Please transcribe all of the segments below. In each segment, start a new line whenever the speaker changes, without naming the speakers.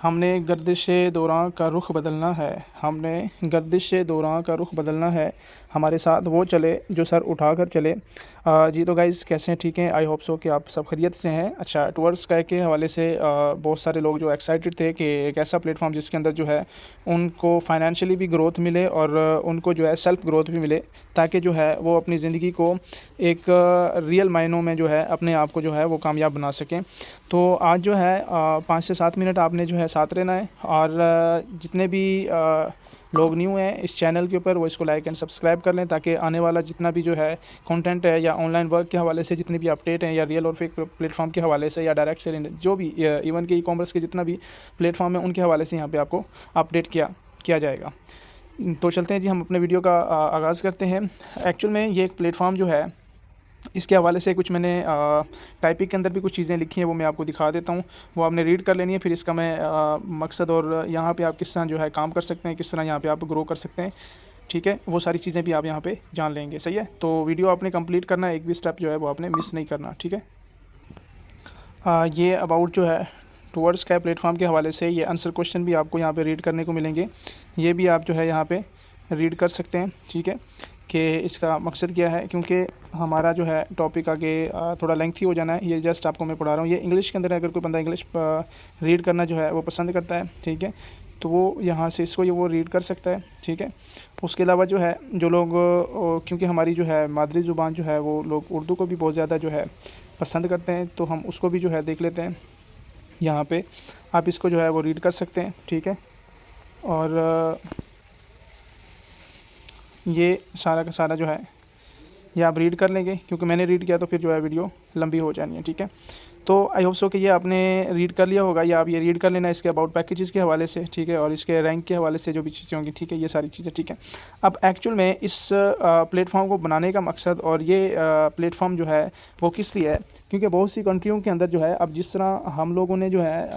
हमने गर्दिश दौरां का रुख बदलना है, हमने गर्दिश दौरां का रुख बदलना है, हमारे साथ वो चले जो सर उठाकर चले। जी तो गाइज़ कैसे हैं? ठीक हैं, आई होप सो कि आप सब खैरियत से हैं। अच्छा, टूवर्ड्स स्काई के हवाले से बहुत सारे लोग जो एक्साइटेड थे कि एक ऐसा प्लेटफॉर्म जिसके अंदर जो है उनको फाइनेंशियली भी ग्रोथ मिले और उनको जो है सेल्फ ग्रोथ भी मिले, ताकि जो है वो अपनी ज़िंदगी को एक रियल मायनों में जो है अपने आप को जो है वो कामयाब बना सकें। तो आज जो है 5 से 7 मिनट आपने जो है साथ रहना है और जितने भी लोग न्यू हैं इस चैनल के ऊपर वो इसको लाइक एंड सब्सक्राइब कर लें, ताकि आने वाला जितना भी जो है कंटेंट है या ऑनलाइन वर्क के हवाले से जितने भी अपडेट हैं या रियल और फेक प्लेटफॉर्म के हवाले से या डायरेक्ट सेलिंग जो भी इवन के ई कॉमर्स के जितना भी प्लेटफॉर्म है उनके हवाले से यहाँ पे आपको अपडेट किया जाएगा। तो चलते हैं जी, हम अपने वीडियो का आगाज़ करते हैं। एक्चुअल में ये एक प्लेटफॉर्म जो है इसके हवाले से कुछ मैंने टाइपिंग के अंदर भी कुछ चीज़ें लिखी हैं, वो मैं आपको दिखा देता हूँ, वो आपने रीड कर लेनी है। फिर इसका मैं मकसद और यहाँ पे आप किस तरह जो है काम कर सकते हैं, किस तरह यहाँ पे आप ग्रो कर सकते हैं, ठीक है, वो सारी चीज़ें भी आप यहाँ पे जान लेंगे। सही है, तो वीडियो आपने कंप्लीट करना है, एक भी स्टेप जो है वो आपने मिस नहीं करना, ठीक है। ये अबाउट जो है टूवर्ड्स स्काई प्लेटफॉर्म के हवाले से ये आंसर क्वेश्चन भी आपको यहाँ पे रीड करने को मिलेंगे, ये भी आप जो है यहाँ पे रीड कर सकते हैं, ठीक है, कि इसका मकसद क्या है, क्योंकि हमारा जो है टॉपिक आगे थोड़ा लेंथी हो जाना है। ये जस्ट आपको मैं पढ़ा रहा हूँ, ये इंग्लिश के अंदर है, अगर कोई बंदा इंग्लिश रीड करना जो है वो पसंद करता है, ठीक है, तो वो यहाँ से इसको वो रीड कर सकता है, ठीक है। उसके अलावा जो है जो लोग क्योंकि हमारी जो है मादरी ज़ुबान जो है वो लोग उर्दू को भी बहुत ज़्यादा जो है पसंद करते हैं, तो हम उसको भी जो है देख लेते हैं। यहाँ पे आप इसको जो है वो रीड कर सकते हैं, ठीक है। और ये सारा का सारा जो है ये आप रीड कर लेंगे, क्योंकि मैंने रीड किया तो फिर जो है वीडियो लंबी हो जानी है, ठीक है। तो आई होप सो कि ये आपने रीड कर लिया होगा, या आप ये रीड कर लेना इसके अबाउट पैकेजेस के हवाले से, ठीक है, और इसके रैंक के हवाले से जो भी चीज़ें होंगी, ठीक है, ये सारी चीज़ें, ठीक है। अब एक्चुअल में इस प्लेटफॉर्म को बनाने का मकसद और ये प्लेटफॉर्म जो है वो किस लिए है, क्योंकि बहुत सी कंट्रियों के अंदर जो है अब जिस तरह हम लोगों ने जो है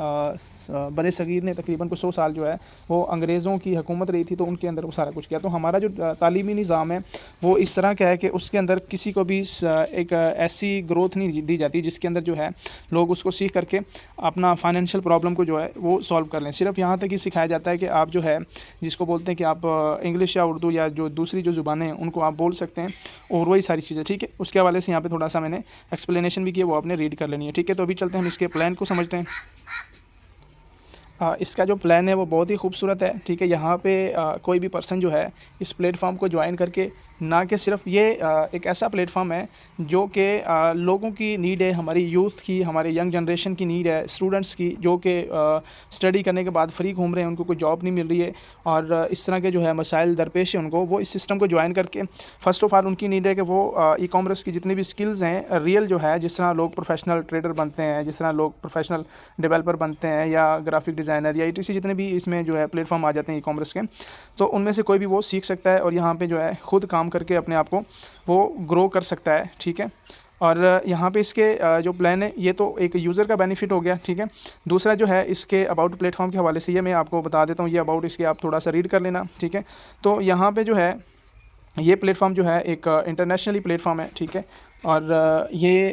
बड़े सगीर ने तकरीबन कुछ 100 साल जो है वो अंग्रेज़ों की हुकूमत रही थी, तो उनके अंदर वो सारा कुछ किया। तो हमारा जो तालीमी निज़ाम है वो इस तरह का है कि उसके अंदर किसी को भी एक ऐसी ग्रोथ नहीं दी जाती जिसके अंदर जो है लोग उसको सीख करके अपना फाइनेंशियल प्रॉब्लम को जो है वो सॉल्व कर लें। सिर्फ यहाँ तक ही सिखाया जाता है कि आप जो है जिसको बोलते हैं कि आप इंग्लिश या उर्दू या जो दूसरी जो ज़ुबानें हैं उनको आप बोल सकते हैं, और वही सारी चीज़ें, ठीक है। उसके हवाले से यहाँ पे थोड़ा सा मैंने एक्सप्लेनेशन भी किया, वो आपने रीड कर लेनी है, ठीक है। तो अभी चलते हैं हम इसके प्लान को समझते हैं। इसका जो प्लान है वो बहुत ही खूबसूरत है, ठीक है। यहाँ पे कोई भी पर्सन जो है इस प्लेटफॉर्म को ज्वाइन करके ना कि सिर्फ ये एक ऐसा प्लेटफॉर्म है जो कि लोगों की नीड है, हमारी यूथ की, हमारे यंग जनरेशन की नीड है, स्टूडेंट्स की, जो कि स्टडी करने के बाद फ्री घूम रहे हैं, उनको कोई जॉब नहीं मिल रही है और इस तरह के जो है मसाइल दरपेश है उनको, वो इस सिस्टम को ज्वाइन करके फ़र्स्ट ऑफ़ ऑल उनकी नीड है कि वो ई कॉमर्स की जितनी भी स्किल्स हैं रियल जो है, जिस तरह लोग प्रोफेशनल ट्रेडर बनते हैं, जिस तरह लोग प्रोफेशनल डेवलपर बनते हैं या ग्राफिक डिज़ाइनर या ETC जितने भी इसमें जो है प्लेटफॉर्म आ जाते हैं ई कॉमर्स के, तो उनमें से कोई भी वो सीख सकता है और यहाँ पे जो है खुद काम करके अपने आप को वो ग्रो कर सकता है, ठीक है। और यहाँ पे इसके जो प्लान है ये तो एक यूज़र का बेनिफिट हो गया, ठीक है। दूसरा जो है इसके अबाउट प्लेटफॉर्म के हवाले से ये मैं आपको बता देता हूँ, ये अबाउट इसके आप थोड़ा सा रीड कर लेना, ठीक है। तो यहाँ पे जो है ये प्लेटफॉर्म जो है एक इंटरनेशनली प्लेटफॉर्म है, ठीक है। और ये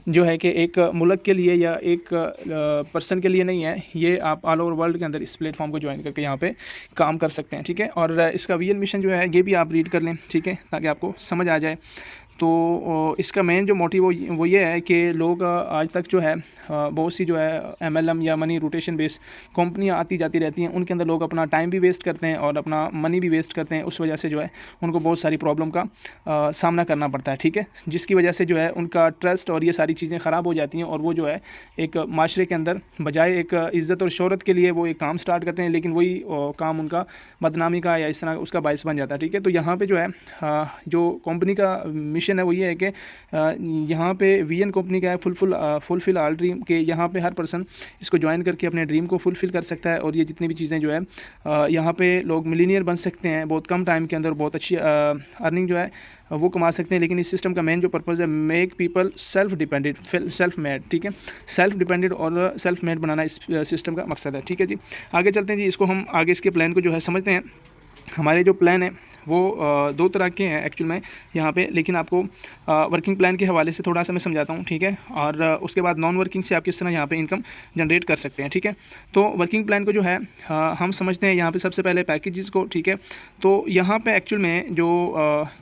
जो है कि एक मुल्क के लिए या एक पर्सन के लिए नहीं है, ये आप ऑल ओवर वर्ल्ड के अंदर इस प्लेटफॉर्म को ज्वाइन करके यहाँ पे काम कर सकते हैं, ठीक है। और इसका VN मिशन जो है ये भी आप रीड कर लें, ठीक है, ताकि आपको समझ आ जाए। तो इसका मेन जो मोटिव वो ये है कि लोग आज तक जो है बहुत सी जो है MLM या मनी रोटेशन बेस्ड कंपनियां आती जाती रहती हैं, उनके अंदर लोग अपना टाइम भी वेस्ट करते हैं और अपना मनी भी वेस्ट करते हैं। उस वजह से जो है उनको बहुत सारी प्रॉब्लम का सामना करना पड़ता है, ठीक है, जिसकी वजह से जो है उनका ट्रस्ट और ये सारी चीज़ें ख़राब हो जाती हैं और वो जो है एक माशरे के अंदर बजाय एक इज़्ज़त और शोहरत के लिए वो एक काम स्टार्ट करते हैं, लेकिन वही काम उनका बदनामी का या इस तरह उसका बायस बन जाता है, ठीक है। तो यहाँ पर जो है जो कंपनी का मिशन है वो ये है कि यहाँ पे VN कंपनी का है फुलफिल ऑल ड्रीम, कि यहाँ पे हर पर्सन इसको ज्वाइन करके अपने ड्रीम को फुलफ़िल कर सकता है और ये जितनी भी चीज़ें जो है यहाँ पे लोग मिलीनियर बन सकते हैं बहुत कम टाइम के अंदर, बहुत अच्छी अर्निंग जो है वो कमा सकते हैं। लेकिन इस सिस्टम का मेन जो पर्पज़ है make people self dependent, self made, ठीक है, सेल्फ डिपेंडेंट और सेल्फ मेड बनाना इस सिस्टम का मकसद है, ठीक है जी। आगे चलते हैं जी, इसको हम आगे इसके प्लान को जो है समझते हैं। हमारे जो प्लान है वो दो तरह के हैं एक्चुअल में यहाँ पे, लेकिन आपको वर्किंग प्लान के हवाले से थोड़ा सा मैं समझाता हूँ, ठीक है। और उसके बाद नॉन वर्किंग से आप किस तरह यहाँ पे इनकम जनरेट कर सकते हैं, ठीक है। तो वर्किंग प्लान को जो है हम समझते हैं यहाँ पे सबसे पहले पैकेजेस को, ठीक है। तो यहाँ पे एक्चुअल में जो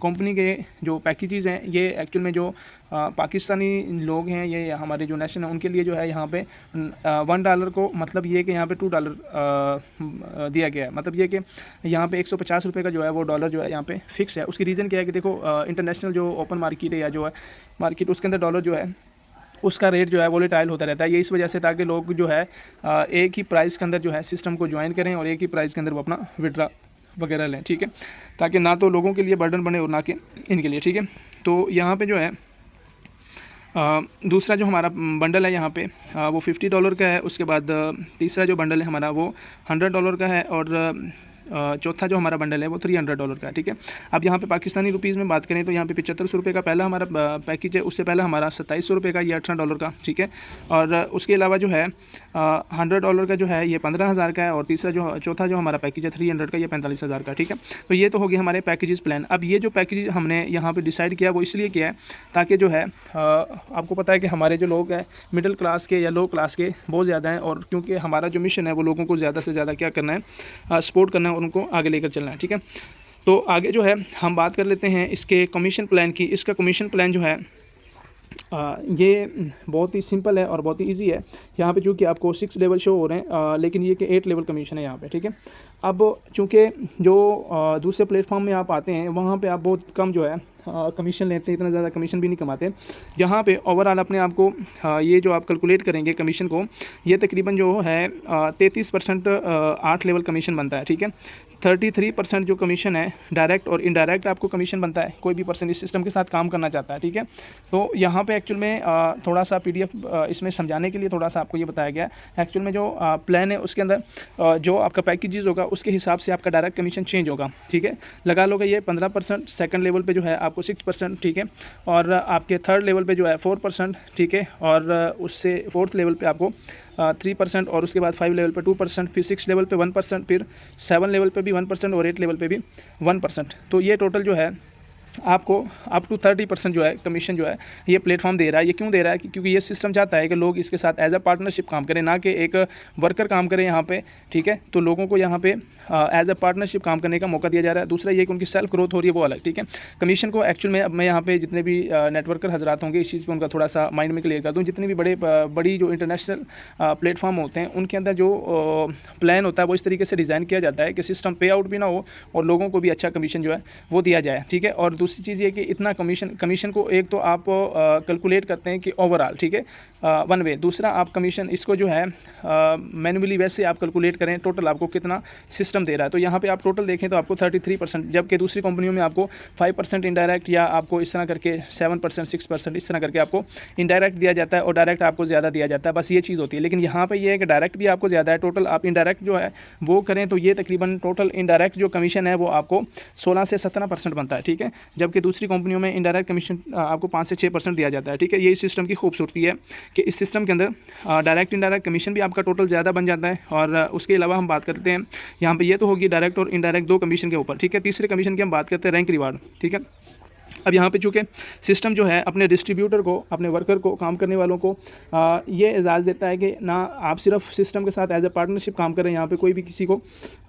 कंपनी के जो पैकेजेस हैं ये एक्चुअल में जो पाकिस्तानी लोग हैं, ये हमारे जो नेशन है उनके लिए जो है यहाँ पे $1 को मतलब ये कि यहाँ पे $2 दिया गया है। मतलब ये कि यहाँ पे 150 रुपये का जो है वो डॉलर जो है यहाँ पे फिक्स है। उसकी रीज़न क्या है कि देखो इंटरनेशनल जो ओपन मार्केट है या जो है मार्केट उसके अंदर डॉलर जो है उसका रेट जो है वोलेटाइल होता रहता है। ये इस वजह से ताकि लोग जो है एक ही प्राइस के अंदर जो है सिस्टम को ज्वाइन करें और एक ही प्राइस के अंदर वो अपना विड्रा वगैरह लें, ठीक है, ताकि ना तो लोगों के लिए बर्डन बने और ना कि इनके लिए, ठीक है। तो यहाँ पे जो है दूसरा जो हमारा बंडल है यहाँ पे वो $50 का है। उसके बाद तीसरा जो बंडल है हमारा वो $100 का है और चौथा जो हमारा बंडल है वो $300 का है, ठीक है। अब यहाँ पे पाकिस्तानी रुपीज़ में बात करें तो यहाँ पे 7500 रुपये का पहला हमारा पैकेज है। उससे पहले हमारा $2700 रुपये का, ये $18 का, ठीक है। और उसके अलावा जो है $100 का जो है ये 15,000 का है और तीसरा जो चौथा जो हमारा पैकेज है 300 का, ये 45,000 का, ठीक है। तो ये तो हो गया हमारे पैकेजेस प्लान। अब ये जो पैकेज हमने यहाँ पर डिसाइड किया वो इसलिए किया है ताकि जो है आपको पता है कि हमारे जो लोग हैं मिडिल क्लास के या लो क्लास के बहुत ज़्यादा हैं, और क्योंकि हमारा जो मिशन है वो लोगों को ज़्यादा से ज़्यादा क्या करना है, सपोर्ट करना है, उनको आगे लेकर चलना है, ठीक है। तो आगे जो है हम बात कर लेते हैं इसके कमीशन प्लान की। इसका कमीशन प्लान जो है ये बहुत ही सिंपल है और बहुत ही इजी है। यहाँ पे चूँकि आपको 6 लेवल शो हो रहे हैं लेकिन ये कि 8 लेवल कमीशन है यहाँ पे, ठीक है। अब चूँकि जो दूसरे प्लेटफॉर्म में आप आते हैं वहाँ पे आप बहुत कम जो है कमीशन लेते हैं, इतना ज़्यादा कमीशन भी नहीं कमाते। यहाँ पे ओवरऑल अपने आप को ये जो आप कैलकुलेट करेंगे कमीशन को, ये तकरीबन जो है 33% 8 लेवल कमीशन बनता है, ठीक है। 33% जो कमीशन है डायरेक्ट और इनडायरेक्ट आपको कमीशन बनता है, कोई भी पर्सन इस सिस्टम के साथ काम करना चाहता है, ठीक है। तो यहाँ पे एक्चुअल में थोड़ा सा PDF इसमें समझाने के लिए थोड़ा सा आपको ये बताया गया है। एक्चुअल में जो प्लान है उसके अंदर जो आपका पैकेजेस होगा उसके हिसाब से आपका डायरेक्ट कमीशन चेंज होगा, ठीक है। लगा लोगे ये 15%, सेकंड लेवल पे जो है आपको 6%, ठीक है। और आपके थर्ड लेवल पे जो है 4%, ठीक है। और उससे फोर्थ लेवल पे आपको 3% और उसके बाद 5 लेवल पे 2%, फिर 6 लेवल पे 1%, फिर 7 लेवल पे भी 1% और 8 लेवल पे भी 1%। तो ये टोटल जो है आपको अप टू 30% जो है कमीशन जो है ये प्लेटफॉर्म दे रहा है। ये क्यों दे रहा है? क्योंकि ये सिस्टम चाहता है कि लोग इसके साथ एज अ पार्टनरशिप काम करें, ना कि एक वर्कर काम करें यहाँ पे, ठीक है। तो लोगों को यहाँ पे एज अ पार्टनरशिप काम करने का मौका दिया जा रहा है। दूसरा ये कि उनकी सेल्फ ग्रोथ हो रही है वो अलग, ठीक है। कमीशन को एक्चुअल में अब मैं यहाँ पे जितने भी नेटवर्कर हजरात होंगे इस चीज़ पर उनका थोड़ा सा माइंड में क्लियर कर दूँ। जितने भी बड़ी जो इंटरनेशनल प्लेटफॉर्म होते हैं उनके अंदर जो प्लान होता है वो इस तरीके से डिज़ाइन किया जाता है कि सिस्टम पे आउट भी ना हो और लोगों को भी अच्छा कमीशन जो है वो दिया जाए, ठीक है। और दूसरी चीज़ ये कि इतना कमीशन को एक तो आप कैलकुलेट करते हैं कि ओवरऑल, ठीक है, वन वे। दूसरा आप कमीशन इसको जो है मैन्युअली वैसे आप कैलकुलेट करें टोटल आपको कितना सिस्टम दे रहा है। तो यहाँ पे आप टोटल देखें तो आपको 33%, जबकि दूसरी कंपनियों में आपको 5% इनडायरेक्ट या आपको इस तरह करके 7%, 6% इस तरह करके आपको इनडायरेक्ट दिया जाता है और डायरेक्ट आपको ज़्यादा दिया जाता है। बस ये चीज़ होती है। लेकिन यहाँ पर ये है कि डायरेक्ट भी आपको ज़्यादा है। टोटल आप इनडायरेक्ट जो है वो करें तो ये तकरीबन टोटल इनडायरेक्ट जो कमीशन है वो आपको 16 से 17% बनता है, ठीक है। जबकि दूसरी कंपनियों में इनडायरेक्ट कमीशन आपको 5 से 6% दिया जाता है, ठीक है। ये इस सिस्टम की खूबसूरती है कि इस सिस्टम के अंदर डायरेक्ट इनडायरेक्ट कमीशन भी आपका टोटल ज़्यादा बन जाता है। और उसके अलावा हम बात करते हैं यहाँ पे, ये तो होगी डायरेक्ट और इनडायरेक्ट दो कमीशन के ऊपर, ठीक है। तीसरे कमीशन की हम बात करते हैं रैंक रिवार्ड, ठीक है। अब यहाँ पे चूँकि सिस्टम जो है अपने डिस्ट्रीब्यूटर को, अपने वर्कर को, काम करने वालों को ये एजाज़ देता है कि ना आप सिर्फ सिस्टम के साथ एज ए पार्टनरशिप काम करें, यहाँ पे कोई भी किसी को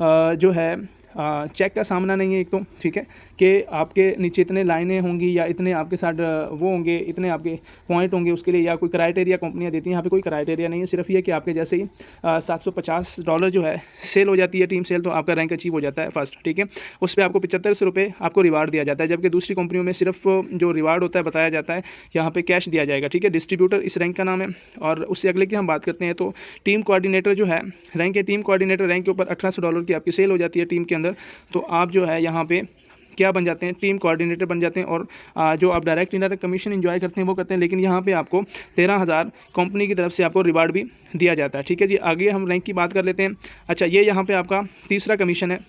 जो है चेक का सामना नहीं है एक तो, ठीक है, कि आपके नीचे इतने लाइनें होंगी या इतने आपके साथ वो होंगे, इतने आपके पॉइंट होंगे उसके लिए, या कोई क्राइटेरिया कंपनियां देती हैं। यहाँ पे कोई क्राइटेरिया नहीं है, सिर्फ ये कि आपके जैसे ही $750 जो है सेल हो जाती है, टीम सेल, तो आपका रैंक अचीव हो जाता है फर्स्ट, ठीक है। उस पर आपको 7500 रुपये आपको रिवार्ड दिया जाता है। जबकि दूसरी कंपनियों में सिर्फ जो रिवार्ड होता है बताया जाता है यहाँ पर कैश दिया जाएगा, ठीक है। डिस्ट्रीब्यूटर इस रैंक का नाम है। और उससे अगले की हम बात करते हैं तो टीम कोऑर्डिनेटर जो है रैंक है, टीम कोऑर्डिनेटर रैंक के ऊपर $1800 की आपकी सेल हो जाती है टीम के अंदर, तो आप जो है यहाँ पे क्या बन जाते हैं, टीम कोऑर्डिनेटर बन जाते हैं। और जो आप डायरेक्ट इनडायरेक्ट कमीशन एंजॉय करते हैं वो करते हैं। लेकिन यहाँ पे आपको 13,000 कंपनी की तरफ से आपको रिवार्ड भी दिया जाता है, ठीक है जी। आगे हम रैंक की बात कर लेते हैं। अच्छा, ये यहाँ पे आपका तीसरा कमीशन है।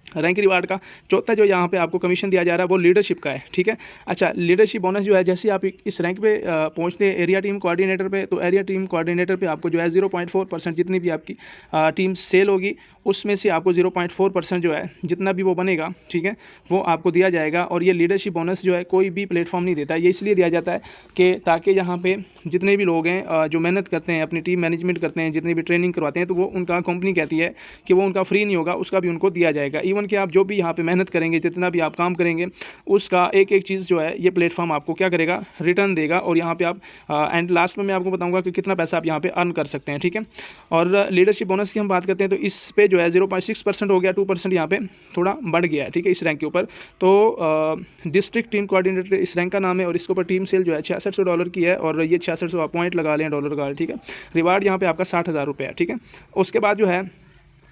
रैंक रिवार्ड का। चौथा जो यहाँ पे आपको कमीशन दिया जा रहा है वो लीडरशिप का है, ठीक है। अच्छा, लीडरशिप बोनस जो है, जैसे आप इस रैंक पे पहुँचते हैं एरिया टीम कोऑर्डिनेटर पे, तो एरिया टीम कोऑर्डिनेटर पे आपको जो है 0.4% जितनी भी आपकी टीम सेल होगी उसमें से आपको 0.4% जो है जितना भी वो बनेगा, ठीक है, वो आपको दिया जाएगा। और ये लीडरशिप बोनस जो है कोई भी प्लेटफॉर्म नहीं देता है, ये इसलिए दिया जाता है कि ताकि यहाँ पे जितने भी लोग हैं जो मेहनत करते हैं, अपनी टीम मैनेजमेंट करते हैं, जितनी भी ट्रेनिंग करवाते हैं, तो वो उनका कंपनी कहती है कि वो उनका फ्री नहीं होगा, उसका भी उनको दिया जाएगा। इवन कि आप जो भी यहाँ पे मेहनत करेंगे, जितना भी आप काम करेंगे, उसका एक एक चीज़ जो है ये प्लेटफॉर्म आपको क्या करेगा, रिटर्न देगा। और यहाँ पे आप एंड लास्ट में मैं आपको बताऊँगा कि कितना पैसा आप यहाँ पे अर्न कर सकते हैं, ठीक है। और लीडरशिप बोनस की हम बात करते हैं तो इस पे जो है 0.6% हो गया, 2% यहाँ पे थोड़ा बढ़ गया है, ठीक है, इस रैंक के ऊपर। तो डिस्ट्रिक्ट टीम कोऑर्डिनेटर इस रैंक का नाम है और इसके ऊपर टीम सेल जो है $6600 की है और ये 6600 पॉइंट लगा लें डॉलर का, ठीक है। रिवार्ड यहाँ पे आपका 60,000 रुपये है, ठीक है। उसके बाद जो है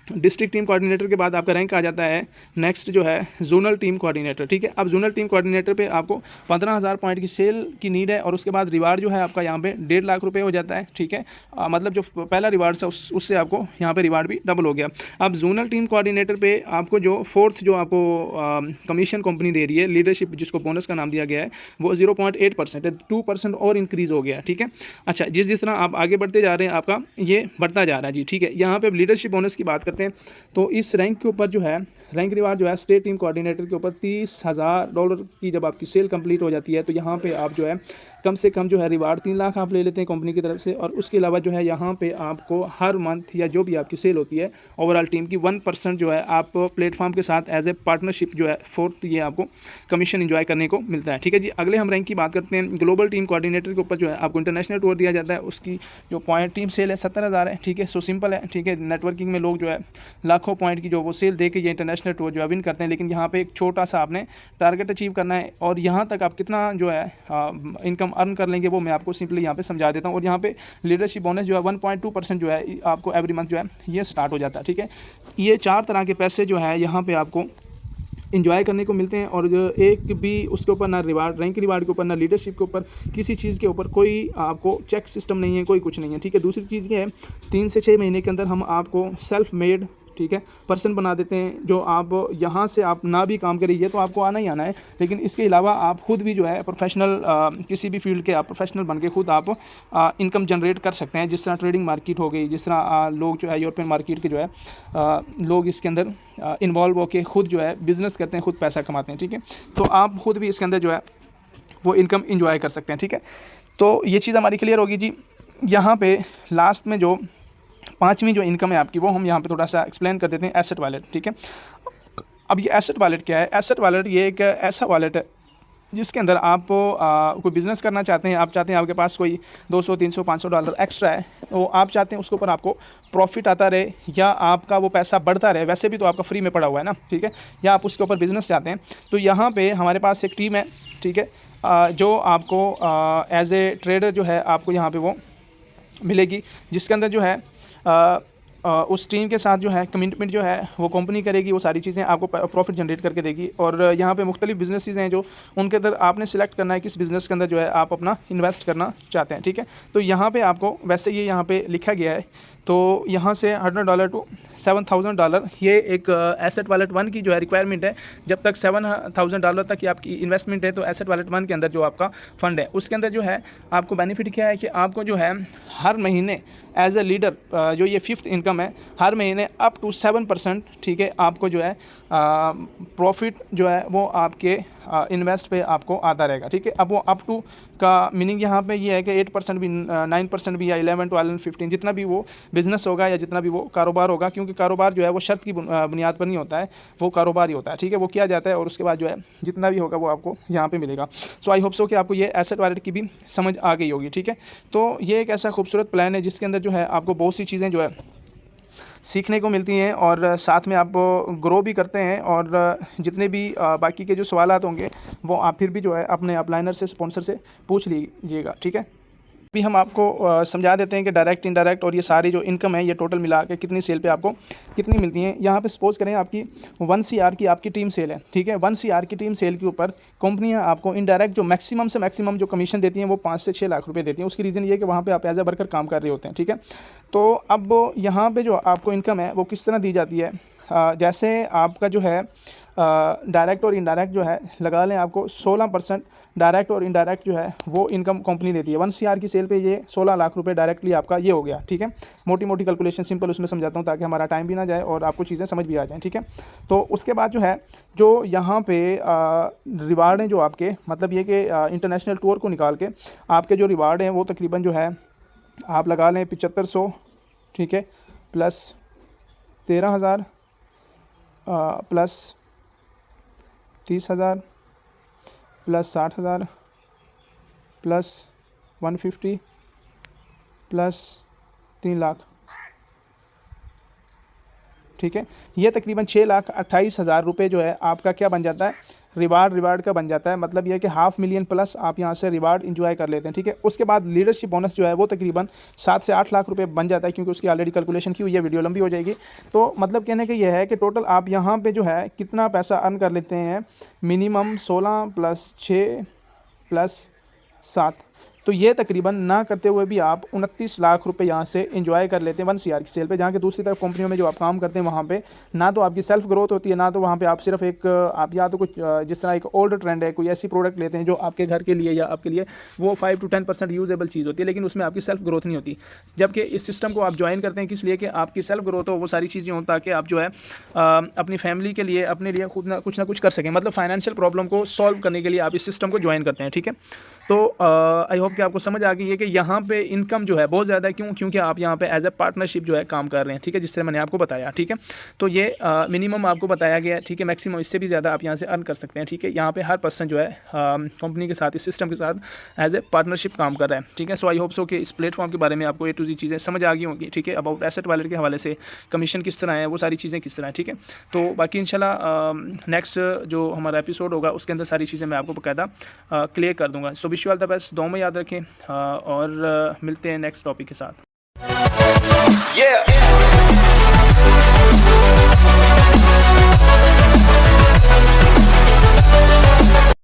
डिस्ट्रिक्ट टीम कोऑर्डिनेटर के बाद आपका रैंक आ जाता है नेक्स्ट जो है जोनल टीम कोऑर्डिनेटर, ठीक है। अब जोनल टीम कोऑर्डिनेटर पे आपको 15,000 पॉइंट की सेल की नीड है और उसके बाद रिवार्ड जो है आपका यहाँ पे 1.5 लाख रुपए हो जाता है, ठीक है। मतलब जो पहला रिवार्ड था उससे आपको यहाँ पे रिवार्ड भी डबल हो गया। अब जोनल टीम कोऑर्डिनेटर पे आपको जो फोर्थ जो आपको कमीशन कंपनी दे रही है, लीडरशिप जिसको बोनस का नाम दिया गया है, वो 0.8% है, 2% और इंक्रीज़ हो गया, ठीक है। अच्छा, जिस तरह आप आगे बढ़ते जा रहे हैं आपका ये बढ़ता जा रहा है जी, ठीक है। यहाँ पे लीडरशिप बोनस की बात करते हैं तो इस रैंक के ऊपर जो है रैंक रिवार्ड जो है स्टेट टीम कोऑर्डिनेटर के ऊपर $30,000 की जब आपकी सेल कंप्लीट हो जाती है तो यहाँ पे आप जो है कम से कम जो है रिवार्ड 3 लाख आप ले लेते हैं कंपनी की तरफ से। और उसके अलावा जो है यहाँ पे आपको हर मंथ या जो भी आपकी सेल होती है ओवरऑल टीम की 1% जो है आप प्लेटफॉर्म के साथ एज ए पार्टनरशिप जो है फोर्थ ये आपको कमीशन इंजॉय करने को मिलता है, ठीक है जी। अगले हम रैंक की बात करते हैं। ग्लोबल टीम कोऑर्डिनेटर के ऊपर जो है आपको इंटरनेशनल टूर दिया जाता है, उसकी जो पॉइंट टीम सेल है 70,000 है, ठीक है। सो सिंपल है, ठीक है। नेटवर्किंग में लोग जो है लाखों पॉइंट की जो वो सेल दे के ये इंटरनेशनल टूर जो है विन करते हैं, लेकिन यहाँ पे एक छोटा सा आपने टारगेट अचीव करना है और यहाँ तक आप कितना जो है इनकम अर्न कर लेंगे वो मैं आपको सिंपली यहाँ पे समझा देता हूँ। और यहाँ पे लीडरशिप बोनस जो है 1.2% जो है आपको एवरी मंथ जो है ये स्टार्ट हो जाता है, ठीक है। ये 4 तरह के पैसे जो है यहाँ पे आपको इंजॉय करने को मिलते हैं और जो एक भी उसके ऊपर ना रिवार्ड, रैंक रिवार्ड के ऊपर, ना लीडरशिप के ऊपर, किसी चीज़ के ऊपर कोई आपको चेक सिस्टम नहीं है, कोई कुछ नहीं है, ठीक है। दूसरी चीज़ ये है 3 से 6 महीने के अंदर हम आपको सेल्फ मेड, ठीक है, पर्सन बना देते हैं। जो आप यहाँ से आप ना भी काम करिए तो आपको आना ही आना है, लेकिन इसके अलावा आप खुद भी जो है प्रोफेशनल किसी भी फील्ड के आप प्रोफेशनल बन के खुद आप इनकम जनरेट कर सकते हैं। जिस तरह ट्रेडिंग मार्केट हो गई, जिस तरह लोग जो है यूरोपियन मार्केट के जो है लोग इसके अंदर इन्वॉल्व होकर खुद जो है बिज़नेस करते हैं, खुद पैसा कमाते हैं, ठीक है। तो आप खुद भी इसके अंदर जो है वो इनकम इंजॉय कर सकते हैं, ठीक है। तो ये चीज़ हमारी क्लियर होगी जी। यहाँ पे लास्ट में जो 5वीं जो इनकम है आपकी वो हम यहाँ पे थोड़ा सा एक्सप्लेन कर देते हैं, एसेट वॉलेट, ठीक है। अब ये एसेट वॉलेट क्या है? एसेट वॉलेट ये एक ऐसा वॉलेट है जिसके अंदर आप कोई बिज़नेस करना चाहते हैं, आप चाहते हैं आपके पास कोई $200, $300, $500 एक्स्ट्रा है, तो आप चाहते हैं उसके ऊपर आपको प्रॉफिट आता रहे या आपका वो पैसा बढ़ता रहे। वैसे भी तो आपका फ्री में पड़ा हुआ है ना, ठीक है, या आप उसके ऊपर बिज़नेस चाहते हैं। तो यहाँ पे हमारे पास एक टीम है, ठीक है, जो आपको एज ए ट्रेडर जो है आपको यहाँ पे वो मिलेगी, जिसके अंदर जो है उस टीम के साथ जो है कमिटमेंट जो है वो कंपनी करेगी, वो सारी चीज़ें आपको प्रॉफिट जनरेट करके देगी। और यहाँ पे मुख्तलिफ बिजनेसेस हैं जो उनके अंदर आपने सिलेक्ट करना है किस बिज़नेस के अंदर जो है आप अपना इन्वेस्ट करना चाहते हैं, ठीक है। तो यहाँ पे आपको वैसे ये यहाँ पे लिखा गया है, तो यहाँ से $100 टू $7,000 ये एक एसेट वॉलेट 1 की जो है रिक्वायरमेंट है। जब तक $7,000 तक की आपकी इन्वेस्टमेंट है तो एसेट वॉलेट 1 के अंदर जो आपका फ़ंड है उसके अंदर जो है आपको बेनिफिट क्या है कि आपको जो है हर महीने एज ए लीडर जो ये 5th इनकम है, हर महीने अप टू 7%, ठीक है, आपको जो है प्रॉफिट जो है वो आपके इन्वेस्ट पे आपको आता रहेगा, ठीक है। अब वो अप टू का मीनिंग यहाँ पे ये है कि 8% भी, 9% भी, या 11, 12, 15 जितना भी वो बिज़नेस होगा या जितना भी वो कारोबार होगा, क्योंकि कारोबार जो है वो शर्त की बुनियाद पर नहीं होता है, वो कारोबार ही होता है, ठीक है। वो किया जाता है और उसके बाद जो है जितना भी होगा वो आपको यहाँ पे मिलेगा। सो आई होप सो कि आपको ये एसेट वॉलेट की भी समझ आ गई होगी, ठीक है। तो ये एक ऐसा खूबसूरत प्लान है जिसके अंदर जो है आपको बहुत सी चीज़ें जो है सीखने को मिलती हैं और साथ में आप ग्रो भी करते हैं। और जितने भी बाकी के जो सवालात होंगे वो आप फिर भी जो है अपने अपलाइनर से, स्पॉन्सर से पूछ लीजिएगा, ठीक है। भी हम आपको समझा देते हैं कि डायरेक्ट, इनडायरेक्ट और ये सारी जो इनकम है ये टोटल मिला के कितनी सेल पे आपको कितनी मिलती हैं। यहाँ पे सपोज़ करें आपकी 1 CR की आपकी टीम सेल है, ठीक है। 1 CR की टीम सेल के ऊपर कंपनियाँ आपको इनडायरेक्ट जो मैक्सिमम से मैक्सिमम जो कमीशन देती हैं वो 5 से 6 लाख रुपये देती हैं। उसकी रीज़न ये है कि वहाँ पर आप एज ए वर्कर काम कर रहे होते हैं, ठीक है। तो अब यहाँ पर जो आपको इनकम है वो किस तरह दी जाती है, जैसे आपका जो है डायरेक्ट और इनडायरेक्ट जो है लगा लें, आपको 16% डायरेक्ट और इनडायरेक्ट जो है वो इनकम कंपनी देती है। 1 CR की सेल पे ये 16 लाख रुपए डायरेक्टली आपका ये हो गया। ठीक है, मोटी मोटी कैलकुलेशन सिंपल उसमें समझाता हूँ ताकि हमारा टाइम भी ना जाए और आपको चीज़ें समझ भी आ जाएँ। ठीक है, तो उसके बाद जो है जो यहाँ पे रिवार्ड हैं जो आपके, मतलब ये कि इंटरनेशनल टूर को निकाल के आपके जो रिवार्ड हैं वो तकरीबन जो है आप लगा लें 7500, ठीक है, plus 13,000 plus 30,000 plus 60,000 plus 150 plus 3 lakh. ठीक है, ये तकरीबन 6,28,000 रुपये जो है आपका क्या बन जाता है, रिवार्ड का बन जाता है। मतलब ये कि 500,000 प्लस आप यहाँ से रिवार्ड इंजॉय कर लेते हैं। ठीक है, उसके बाद लीडरशिप बोनस जो है वो तकरीबन 7 से 8 लाख रुपए बन जाता है, क्योंकि उसकी ऑलरेडी कैलकुलेशन की हुई है, वीडियो लंबी हो जाएगी। तो मतलब कहने का ये है कि टोटल आप यहाँ पे जो है कितना पैसा अर्न कर लेते हैं, मिनिमम 16 प्लस 6 प्लस 7, तो ये तकरीबन ना करते हुए भी आप 29 लाख रुपए यहाँ से एंजॉय कर लेते हैं 1 CR की सेल पे। जहाँ कि दूसरी तरफ कंपनियों में जो आप काम करते हैं वहाँ पे ना तो आपकी सेल्फ ग्रोथ होती है, ना तो वहाँ पे आप सिर्फ एक आप या तो कुछ जिस तरह एक ओल्ड ट्रेंड है, कोई ऐसी प्रोडक्ट लेते हैं जो आपके घर के लिए या आपके लिए वो 5 to 10% यूजेबल चीज़ होती है, लेकिन उसमें आपकी सेल्फ ग्रोथ नहीं होती। जबकि इस सिस्टम को आप ज्वाइन करते हैं किस लिए कि आपकी सेल्फ ग्रोथ हो, वो सारी चीज़ें हों, ताकि आप जो है अपनी फैमिली के लिए, अपने लिए खुद ना कुछ कर सकें। मतलब फाइनेंशियल प्रॉब्लम को सॉल्व करने के लिए आप इस सिस्टम को ज्वाइन करते हैं। ठीक है, तो आई होप कि आपको समझ आ गई है कि यहाँ पे इनकम जो है बहुत ज़्यादा है। क्यों? क्योंकि आप यहाँ पे एज ए पार्टनरशिप जो है काम कर रहे हैं। ठीक है, जिस तरह मैंने आपको बताया। ठीक है, तो ये मिनिमम आपको बताया गया है। ठीक है, मैक्सिमम इससे भी ज़्यादा आप यहाँ से अर्न कर सकते हैं। ठीक है, यहाँ पे हर पर्सन जो है कंपनी के साथ, इस सिस्टम के साथ एज ए पार्टनरशिप काम कर रहा है। ठीक है, सो आई होप सो कि इस प्लेटफॉर्म के बारे में आपको A to Z चीज़ें समझ आ गई होंगी। ठीक है, अबाउट एसेट वैलेट के हवाले से कमीशन किस तरह है, वो सारी चीज़ें किस तरह है। ठीक है, तो बाकी इंशाल्लाह नेक्स्ट जो हमारा एपिसोड होगा उसके अंदर सारी चीज़ें मैं आपको बाकायदा क्लियर कर दूँगा। So wish you all the best, दो में याद रखें और मिलते हैं नेक्स्ट टॉपिक के साथ।